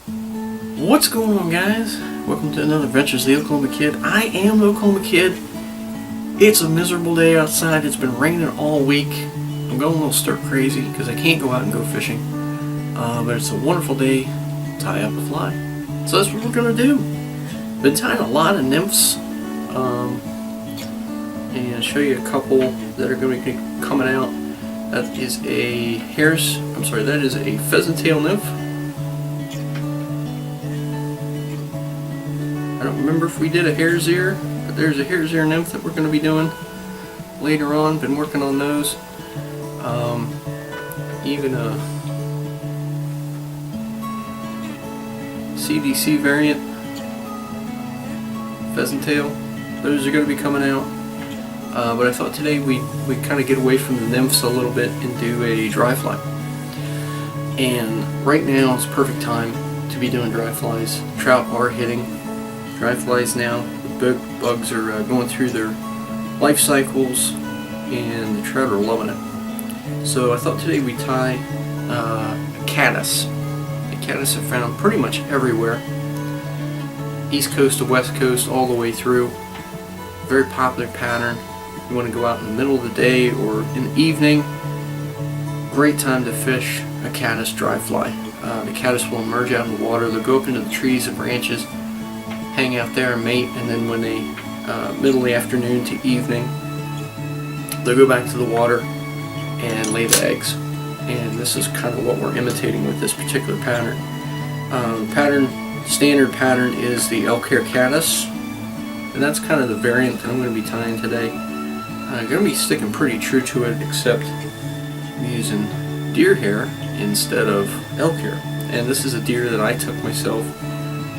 What's going on, guys? Welcome to another Adventures of the Oklahoma Kid. I am the Oklahoma Kid. It's a miserable day outside. It's been raining all week. I'm going a little stir crazy because I can't go out and go fishing. But it's a wonderful day to tie up a fly. So that's what we're going to do. Been tying a lot of nymphs. And show you a couple that are going to be coming out. That is a pheasant tail nymph. I don't remember if we did a hare's ear, but there's a hare's ear nymph that we're going to be doing later on. Been working on those. Even a CDC variant pheasant tail. Those are going to be coming out. But I thought today we'd kind of get away from the nymphs a little bit and do a dry fly. And right now it's perfect time to be doing dry flies. Trout are hitting dry flies now. The bugs are going through their life cycles, and the trout are loving it. So I thought today we'd tie a caddis. The caddis are found pretty much everywhere. East coast to west coast, all the way through. Very popular pattern. You want to go out in the middle of the day or in the evening. Great time to fish a caddis dry fly. The caddis will emerge out in the water. They'll go up into the trees and branches, hang out there and mate, and then when they middle of the afternoon to evening, they'll go back to the water and lay the eggs. And this is kind of what we're imitating with this particular pattern. Standard pattern is the elk hair caddis, and that's kind of the variant that I'm going to be tying today. I'm going to be sticking pretty true to it, except I'm using deer hair instead of elk hair. And this is a deer that I took myself.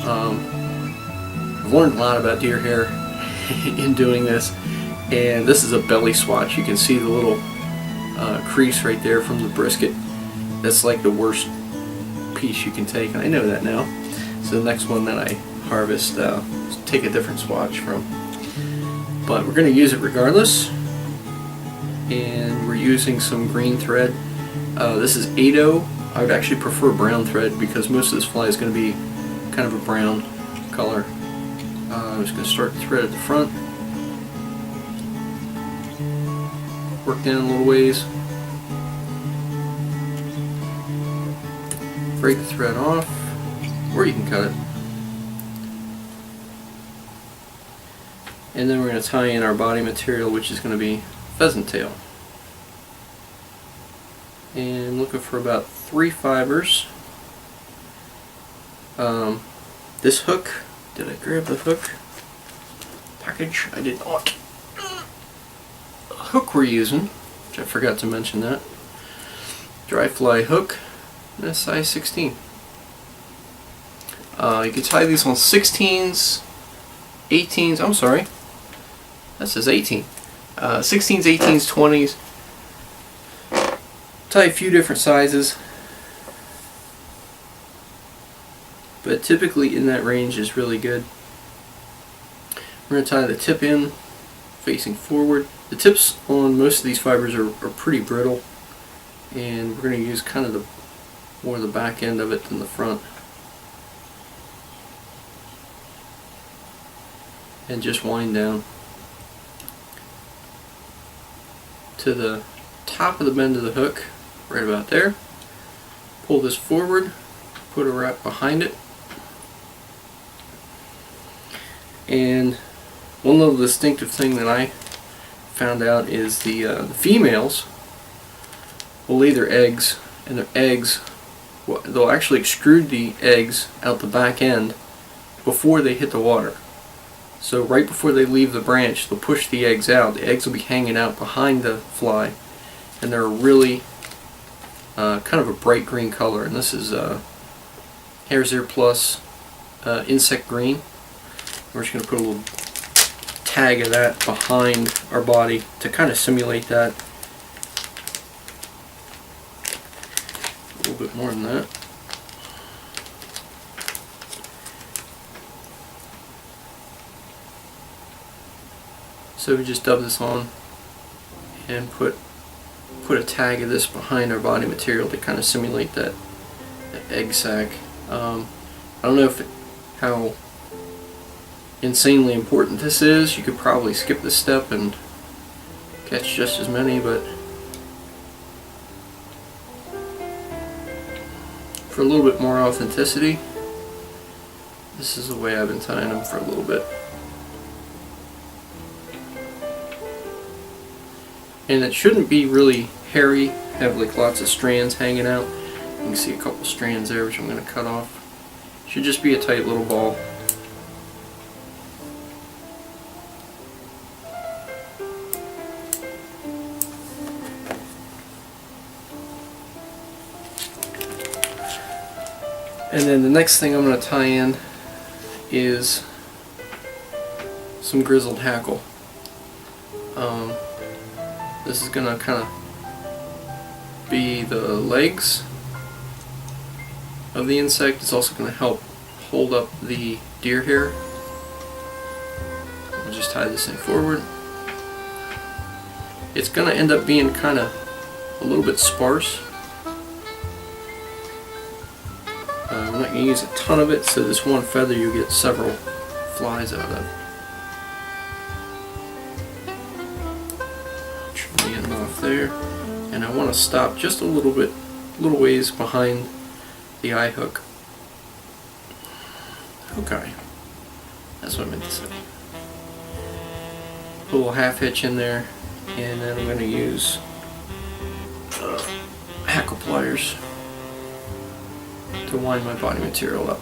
I've learned a lot about deer hair in doing this, and this is a belly swatch. You can see the little crease right there from the brisket. That's like the worst piece you can take, and I know that now. So the next one that I harvest, take a different swatch from. But we're going to use it regardless, and we're using some green thread. This is 8/0. I would actually prefer brown thread because most of this fly is going to be kind of a brown color. I'm just going to start the thread at the front, work down a little ways, break the thread off, or you can cut it, and then we're going to tie in our body material, which is going to be pheasant tail. And looking for about 3 fibers. This hook, did I grab the hook package? I did not. The hook we're using, which I forgot to mention that, dry fly hook, and a size 16. You can tie these on 16s, 18s, I'm sorry, that says 18. 16s, 18s, 20s. Tie a few different sizes, but typically in that range is really good. We're going to tie the tip in facing forward. The tips on most of these fibers are pretty brittle, and we're going to use kind of more the back end of it than the front. And just wind down to the top of the bend of the hook, right about there. Pull this forward, put a wrap behind it, and one little distinctive thing that I found out is the females will lay their eggs, and their eggs, they'll actually extrude the eggs out the back end before they hit the water. So right before they leave the branch, they'll push the eggs out. The eggs will be hanging out behind the fly, and they're really kind of a bright green color. And this is Hare's Ear Plus Insect Green. We're just going to put a little tag of that behind our body to kind of simulate that. A little bit more than that. So we just dub this on and put a tag of this behind our body material to kind of simulate that egg sac. I don't know how insanely important this is. You could probably skip this step and catch just as many, but for a little bit more authenticity, this is the way I've been tying them for a little bit. And it shouldn't be really hairy, have like lots of strands hanging out. You can see a couple strands there, which I'm going to cut off. Should just be a tight little ball. And then the next thing I'm going to tie in is some grizzled hackle. This is going to kind of be the legs of the insect. It's also going to help hold up the deer hair. I'll just tie this in forward. It's going to end up being kind of a little bit sparse. I'm not going to use a ton of it, so this one feather you get several flies out of. Trim the end off there, and I want to stop just a little ways behind the eye hook. Okay, that's what I meant to say. Put a little half hitch in there, and then I'm going to use hackle pliers to wind my body material up.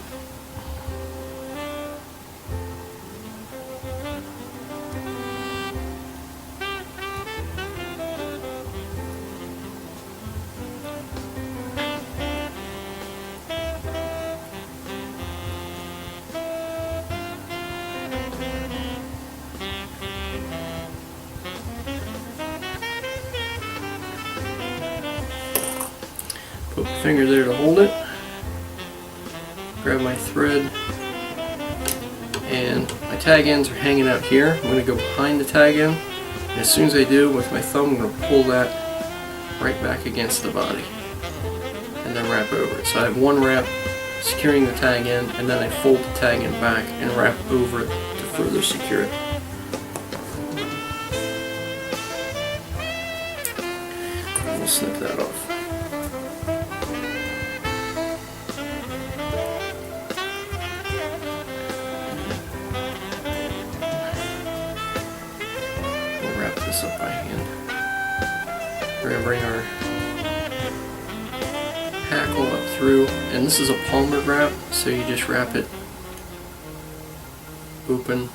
Put my finger there to hold it. Grab my thread, and my tag ends are hanging out here. I'm going to go behind the tag end, and as soon as I do, with my thumb I'm going to pull that right back against the body and then wrap over it. So I have one wrap securing the tag end, and then I fold the tag end back and wrap over it to further secure it. We'll snip that off. Up by hand. We're going to bring our hackle up through, and this is a palmer wrap, so you just wrap it open,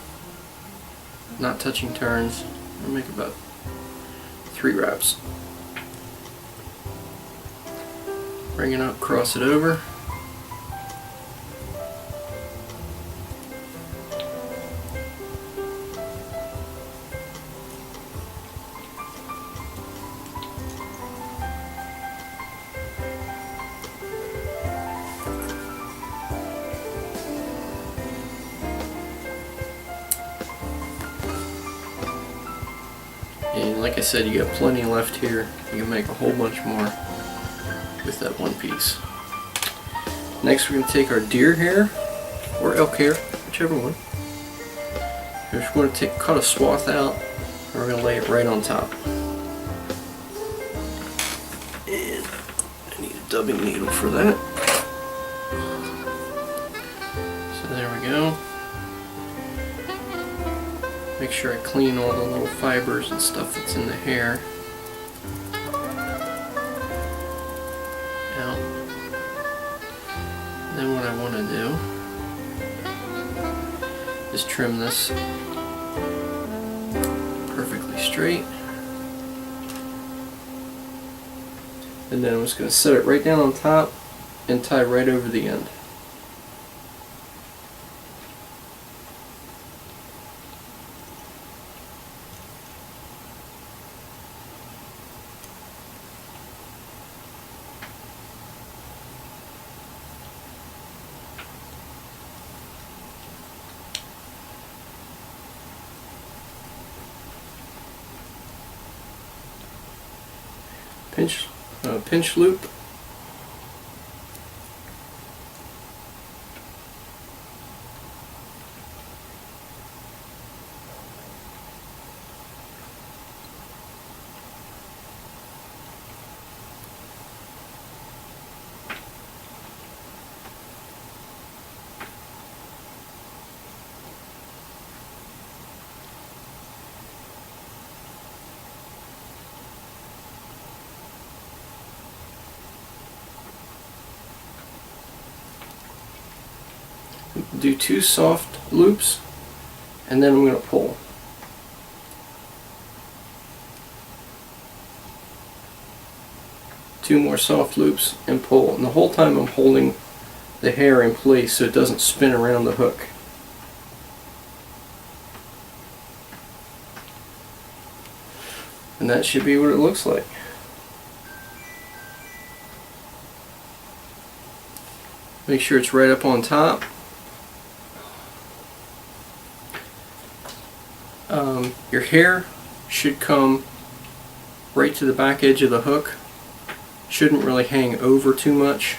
not touching turns. I'll make about 3 wraps. Bring it up, cross it over. And like I said, you got plenty left here. You can make a whole bunch more with that one piece. Next, we're going to take our deer hair or elk hair, whichever one. We're just going to cut a swath out, and we're going to lay it right on top. And I need a dubbing needle for that. So there we go. Make sure I clean all the little fibers and stuff that's in the hair out. And then what I want to do is trim this perfectly straight. And then I'm just going to set it right down on top and tie right over the end. Pinch loop, Do 2 soft loops, and then I'm going to pull. Two more soft loops and pull. And the whole time I'm holding the hair in place so it doesn't spin around the hook. And that should be what it looks like. Make sure it's right up on top. Your hair should come right to the back edge of the hook. Shouldn't really hang over too much.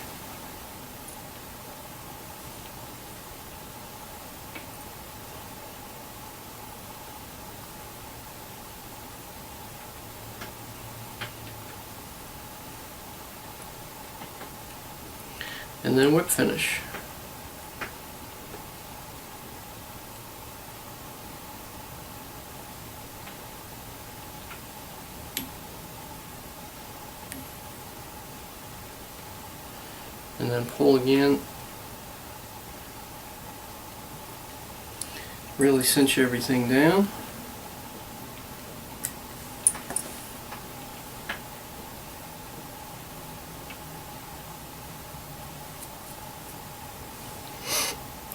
And then whip finish. And then pull again. Really cinch everything down.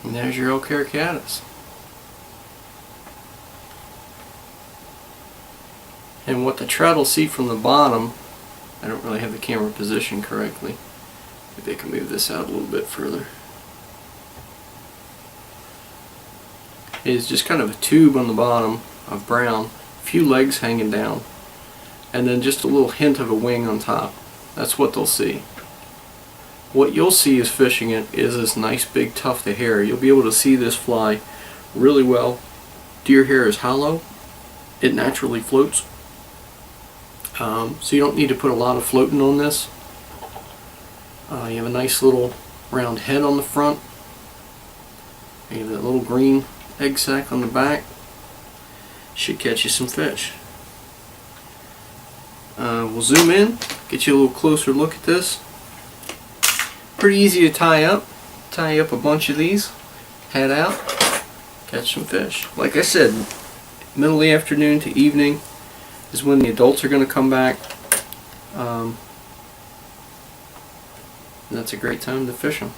And there's your elk hair caddis. And what the trout will see from the bottom, I don't really have the camera positioned correctly. Maybe I can move this out a little bit further. Is just kind of a tube on the bottom of brown, a few legs hanging down, and then just a little hint of a wing on top. That's what they'll see. What you'll see is fishing it is this nice big tuft of hair. You'll be able to see this fly really well. Deer hair is hollow. It naturally floats. So you don't need to put a lot of floating on this. You have a nice little round head on the front. You have that little green egg sac on the back. Should catch you some fish. We'll zoom in, get you a little closer look at this. Pretty easy to tie up. Tie up a bunch of these, head out, catch some fish. Like I said, middle of the afternoon to evening is when the adults are going to come back. And that's a great time to fish them.